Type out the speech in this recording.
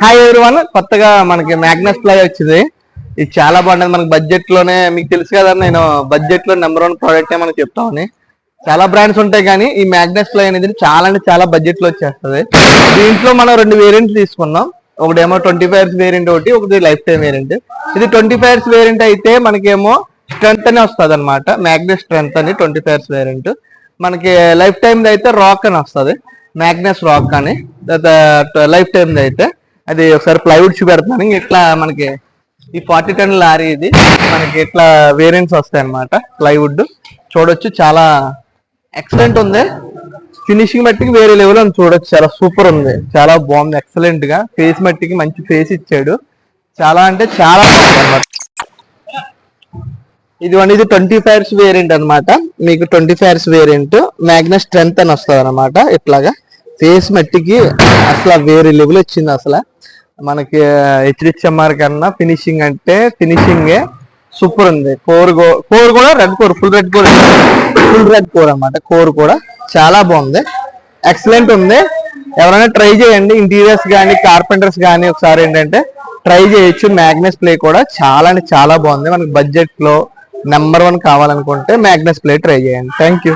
Hi everyone, కొత్తగా మనకి Magnus ply వచ్చింది. ఇది చాలా బాగుంటుంది. మనకి బడ్జెట్ లోనే, మీకు తెలుసు కదా, నేను బడ్జెట్ లో నెంబర్ 1 ప్రోడక్ట్ మనకి చెప్తామని. చాలా బ్రాండ్స్ ఉంటాయి కానీ ఈ మ్యాగ్నస్ ప్లై అనేది చాలా అంటే చాలా బడ్జెట్ లో వచ్చేస్తుంది. దీంట్లో మనం 2 వేరియంట్స్ తీసుకున్నాం. ఒకటేమో 25 ఇయర్స్ వేరియంట్, ఒకటి లైఫ్ టైం వేరియంట్. ఇది 25 ఇయర్స్ వేరియంట్ అయితే మనకేమో స్ట్రెంత్ అని వస్తుంది అనమాట. మ్యాగ్నస్ స్ట్రెంత్ అని 25 ఇయర్స్ వేరియంట్. మనకి లైఫ్ టైం అయితే రాక్ అని వస్తుంది, మ్యాగ్నస్ రాక్ అని. లైఫ్ టైం అయితే అది ఒకసారి ప్లైవుడ్ చూపెడుతున్నాను. ఇట్లా మనకి ఈ 40 టన్ లారీ ఇది మనకి ఇట్లా వేరియంట్స్ వస్తాయి అనమాట. ప్లైవుడ్ చూడొచ్చు, చాలా ఎక్సలెంట్ ఉంది. ఫినిషింగ్ మట్టికి వేరే లెవెల్ అని చూడొచ్చు, చాలా సూపర్ ఉంది, చాలా బాగుంది, ఎక్సలెంట్ గా. ఫేస్ మట్టికి మంచి ఫేస్ ఇచ్చాడు, చాలా అంటే చాలా బాగుంది అనమాట. ఇది 25 ఇయర్స్ వేరియంట్ అనమాట. మీకు 25 ఇయర్స్ వేరియంట్ మ్యాగ్నస్ స్ట్రెంత్ అని వస్తుంది అనమాట. ఇట్లాగా ఫేస్ మట్టికి అసలు వేరే లెవెల్ వచ్చింది. అసలు మనకి హెచ్డిఎంఆర్ కన్నా ఫినిషింగ్ అంటే ఫినిషింగే సూపర్ ఉంది. కోర్ కూడా red core, full red core అనమాట. కోర్ కూడా చాలా బాగుంది, ఎక్సలెంట్ ఉంది. ఎవరైనా ట్రై చేయండి, ఇంటీరియర్స్ కానీ కార్పెంటర్స్ కానీ ఒకసారి ఏంటంటే ట్రై చేయొచ్చు. మ్యాగ్నస్ ప్లే కూడా చాలా అంటే చాలా బాగుంది. మనకి బడ్జెట్ లో నెంబర్ 1 కావాలనుకుంటే మ్యాగ్నస్ ప్లే ట్రై చేయండి. Thank you.